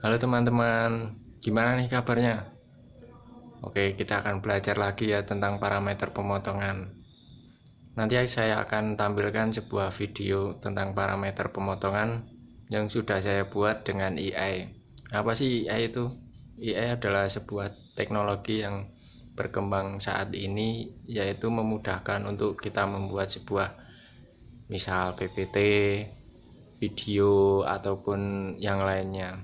Halo teman-teman, gimana nih kabarnya? Oke, kita akan belajar lagi ya tentang parameter pemotongan. Nanti saya akan tampilkan sebuah video tentang parameter pemotongan yang sudah saya buat dengan AI. Apa sih AI itu? AI adalah sebuah teknologi yang berkembang saat ini, yaitu memudahkan untuk kita membuat sebuah misal PPT, video, ataupun yang lainnya.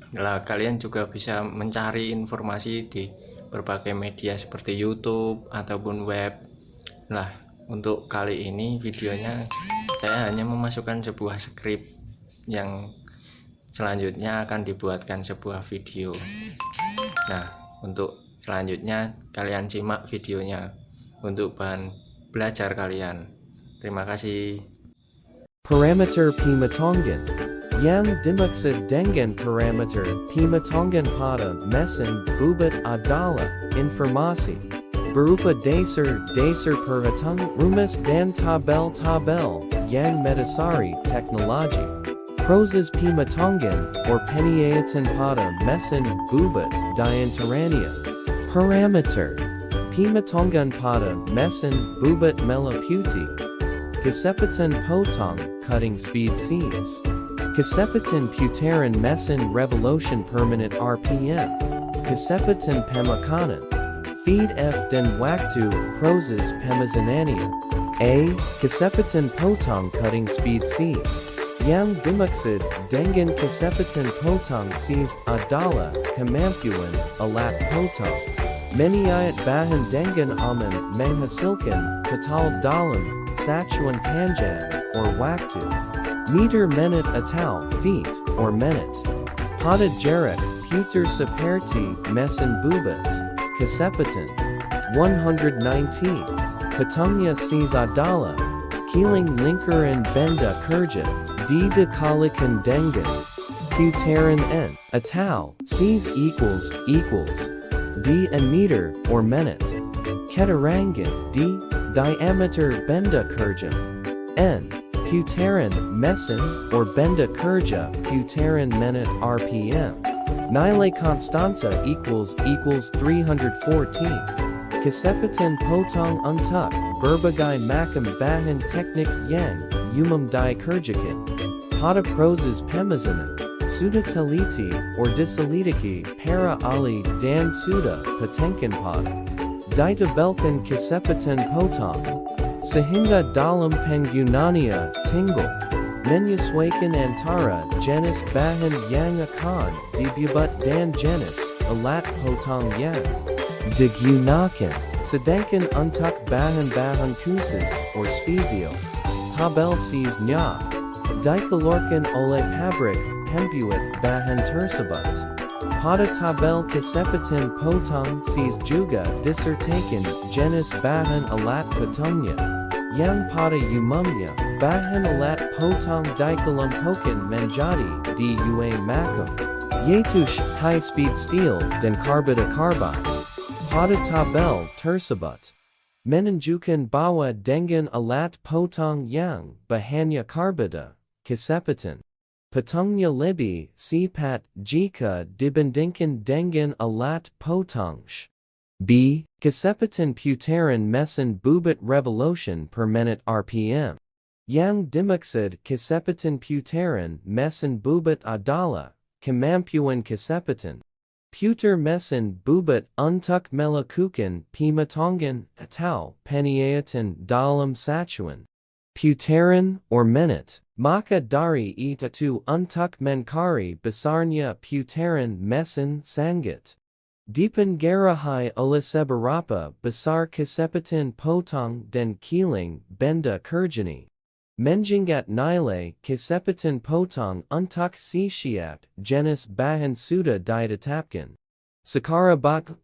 Nah, kalian juga bisa mencari informasi di berbagai media seperti YouTube ataupun web. Nah, untuk kali ini videonya saya hanya memasukkan sebuah skrip yang selanjutnya akan dibuatkan sebuah video. Nah, untuk selanjutnya kalian simak videonya untuk bahan belajar kalian. Terima kasih. Parameter Pimatongan. Yang dimaksud dengan parameter Pimatongan pada mesin Bubut adalah informasi berupa dasar perhitungan rumus dan tabel-tabel yang mendasari teknologi. Proses Pimatongan or penyiatan pada mesin Bubut diantaranya. Parameter Pimatongan pada mesin Bubut meliputi kecepatan potong cutting speed Cs. Kecepatan putaran mesin revolution per minute RPM. Kecepatan pemakanan. Feed F dan waktu proses pemazanannya. A. Kecepatan potong cutting speed Cs. Yang dimaksud dengan kecepatan potong Cs adalah kemampuan alat potong mengiat bahan dengan aman menghasilkan total dalam satuan panjang or waktu. Meter menit atau feet or minute. Pada jarak putar seperti mesin Bubut. Kecepatan 119. Potongnya Cs adalah kiling lingkaran benda kerja dikalikan dengan putaran N atau Cs equals D and meter or minute. Keterangan D. Diameter benda kerja N. Putaran mesin or benda kerja putaran minute RPM. Nilai konstanta equals 314. Kecepatan potong untuk berbagai macam bahan teknik yang umum dikerjakan. Pada proses pemazanan, sudah teliti or diselidiki para ahli dan sudah patenkan pada ditabelkan kecepatan potong. Sehingga dalam penggunaannya tinggal menyesuaikan antara jenis bahan yang akan dibuat dan jenis alat potong yang digunakan. Sedangkan untuk bahan-bahan khusus or spesial, tabel Cs-nya dikeluarkan oleh pabrik pembuat bahan tersebut. Pada tabel kecepatan potong Cs juga disertakan jenis bahan alat potongnya, yang pada umumnya bahan alat potong dikelompokkan menjadi dua macam, yaitu high-speed steel dan carbide. Pada tabel tersebut menunjukkan bahwa dengan alat potong yang bahannya carbide, kecepatan potongnya lebih cepat jika dibandingkan dengan alat potong. B. Kecepatan putaran mesin Bubut revolution per minute RPM. Yang dimaksud kecepatan putaran mesin Bubut adalah kemampuan kecepatan putar mesin Bubut untuk melakukan pematongan atau penyiatan dalam satuan putaran or minute. Maka dari itu untuk mencari besarnya putaran mesin sangat dipengaruhi oleh seberapa besar kecepatan potong dan kiling benda kerjanya. Mengingat nilai kecepatan potong untuk setiap jenis bahan sudah ditetapkan. Sekarang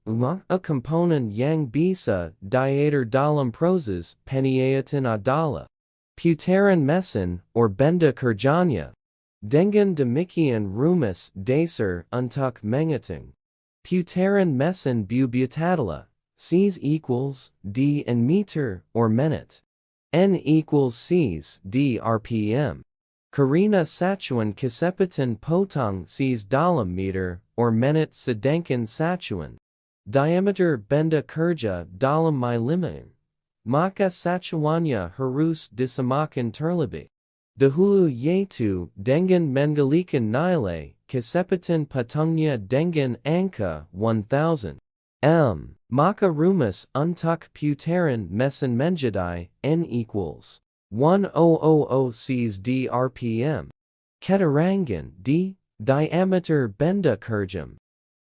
komponen yang bisa diatur dalam proses penyiatan adalah putaran mesin or benda kerjanya. Dengan demikian rumus dasar untuk menghitung putaran mesin Bubut adalah Cs equals D and meter or minute. N equals Cs D RPM. Karina Sachuan Kisepatan Potong Sees Dalam Meter or Menit Sedangkan Sachuan. Diameter Benda Kerja Dalam Milimain. Maka Sachuannya Harus Disamakan Terlebih Dahulu Yaitu Dengan Menggalikan Nilai Kisepatan Patungnya Dengan Angka 1000 Maka Rumus Untuk Putaran Mesin Menjadi N equals 1000 Cs d RPM. Keterangan d. Diameter Benda Kerjam.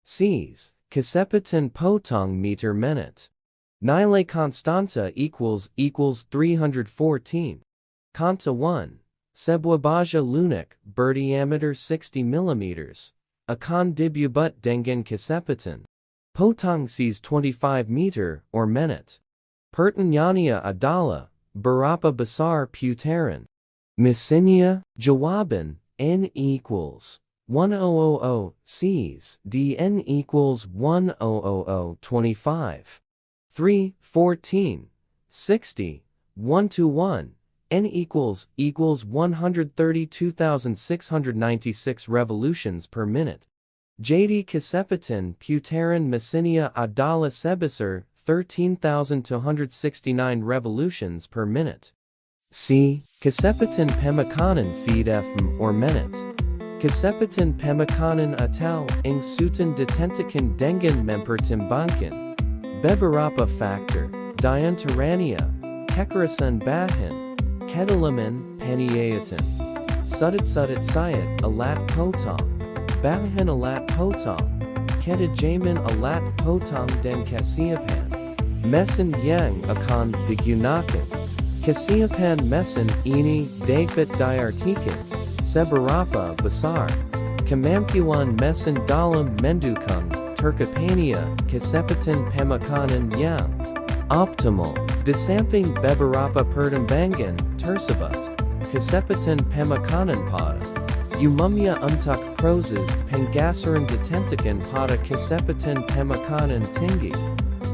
Cs. Kisepatan Potong Meter Menit. Nilai Constanta equals 314. Conta 1. Sebuah baja lunak berdiameter 60 mm. Akan dibubut dengan kisepatan potong Cs 25 meter or menit. Pertanyaannya adalah berapa besar putaran? Misalnya, jawaban N equals 1000 Cs d N equals 1000 25. 3, 14, 60, 1 to 1, N equals 132,696 revolutions per minute. JD Kisepatan Putaran Mesinnya adalah sebesar 13,269 revolutions per minute. C. Kisepatan Pemakanan feed FM or minute. Kisepatan Pemakanan atau ang sutan ditentikan dengan mempertimbangkan beberapa faktor, diantaranya, kekerasan bahan, kedalaman penyiasatan, sudut-sudut sayat alat potong, bahan alat potong, ketajaman alat potong dan kesiapan mesin yang akan digunakan. Kesiapan mesin ini dapat diartikan seberapa besar kemampuan mesin dalam mendukung tercapainya kesepatan pemakanan yang optimal. Di samping beberapa pertimbangan tersebut, kesepatan pemakanan pada umumnya untuk proses penggasaran ditentukan pada kesepatan pemakanan tinggi,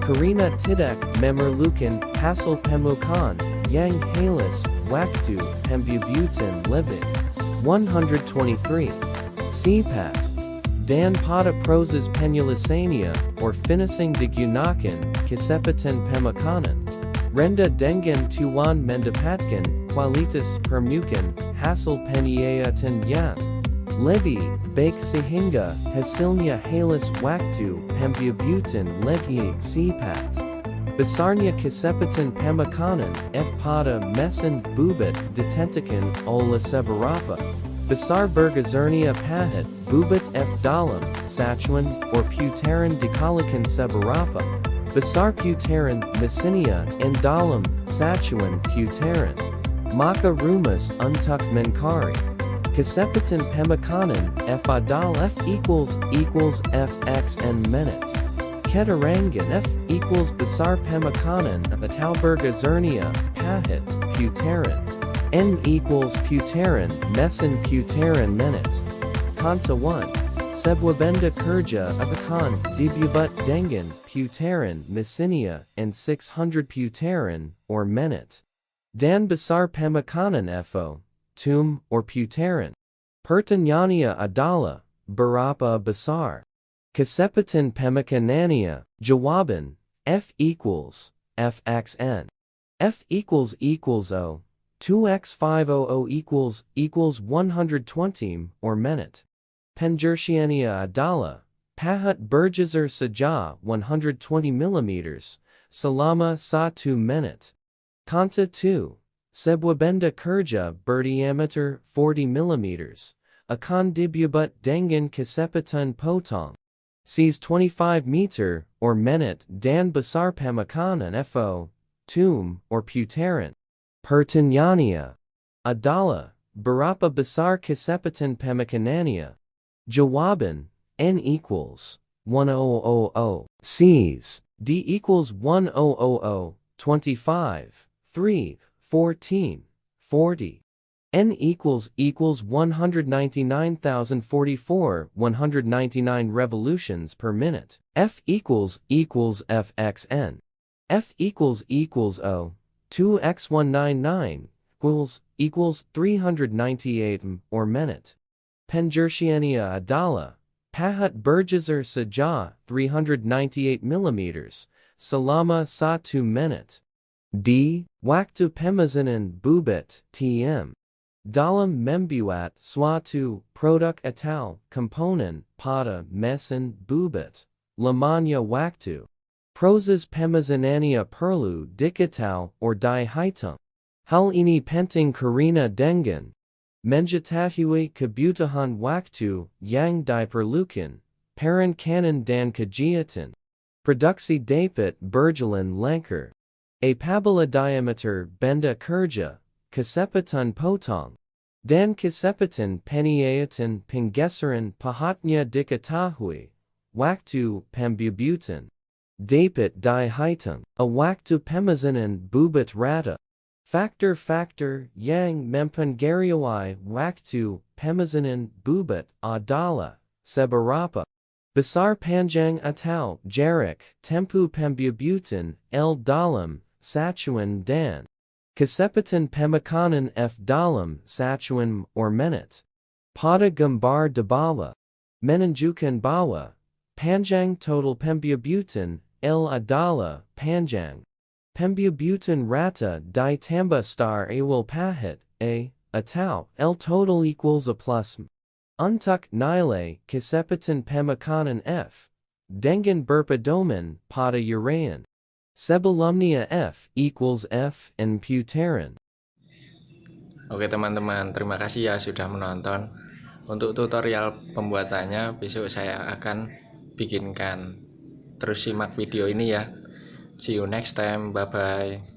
karena tidak memerlukan hasil pemukaan yang halus waktu pembubutan lebih. 123. Tepat. Dan pada proses penyelesaiannya or finishing digunakan kesepatan pemakanan rendah dengan tuan mendapatkan kualitas permukaan hasil penyiasatan yang lebih baik sehingga hasilnya halus waktu pembubutan lebih cepat. Besarnya kesepatan pemakanan F pada mesin bubut ditentukan oleh seberapa besar bergazarnya pahat bubut F dalam sachuan or putaran dikalikan seberapa besar putaran mesinnya N dalam sachuan putaran. Maka rumus untuk mencari kesepatan pemakanan F adalah F equals Fxn menit. Keterangan F equals besar pemakanan atau bergazarnya pahat putaran. N equals putaran mesin putaran menit. Conta 1. Sebuah benda kerja akan dibubut dengan putaran mesinnya and 600 putaran or menit. Dan besar pemakanan FO, or putaran. Pertanyaannya adalah berapa besar kesepatan pemakanannya? Jawaban F equals Fxn. F equals O. 2x500 equals 120 or menit. Penjersiannya adalah pahat berjajar saja 120 mm selama 1 menit. Conta 2. Sebuah benda kerja berdiameter 40 mm akan dibubut dengan kesepatan potong Cs 25 meter or menit dan besar pemakanan FO, or putaran. Pertanyaannya adalah berapa besar kesepatan pemakanannya? Jawaban N equals 1000 Cs D equals 1000 25 3 14 40 N equals 199,044 199 revolutions per minute. F equals Fxn. F equals O 2x199 equals 398 or minute. Penjersiania Adala, Pahat Berjazer Saja 398 millimeters, Selama 1 minute. D. Waktu Pemazanan Bubut, TM. Dalam membuat suatu produk atau komponen pada mesin bubut, lamanya waktu. Proses pemazanannya perlu diketahui or dihitung. Hal ini penting karena dengan mengetahui kebutuhan waktu yang diperlukan, perencanaan dan kegiatan produksi dapat berjalan lancar. Apabila diameter benda kerja, kecepatan potong, dan kecepatan penyiatan penggeseran pahatnya diketahui, waktu pembubutan dapat dihitung. Waktu pemazanan bubut rata. Faktor-faktor yang mempengaruhi waktu pemazanan bubut adalah seberapa besar panjang atau jarak tempuh pembubutan dalam satuan dan kecepatan pemakanan dalam satuan or menit. Pada gambar di bawah menunjukkan bahwa panjang total pembubutan adalah panjang pembubutan rata ditambah star awal pahat atau total equals a plus. Untuk nilai kecepatan pemakanan dengan berpedoman pada uraian. Sebelumnya equals n putaran. Oke teman-teman, terima kasih ya sudah menonton. Untuk tutorial pembuatannya besok saya akan bikinkan. Terus simak video ini ya. See you next time, bye bye.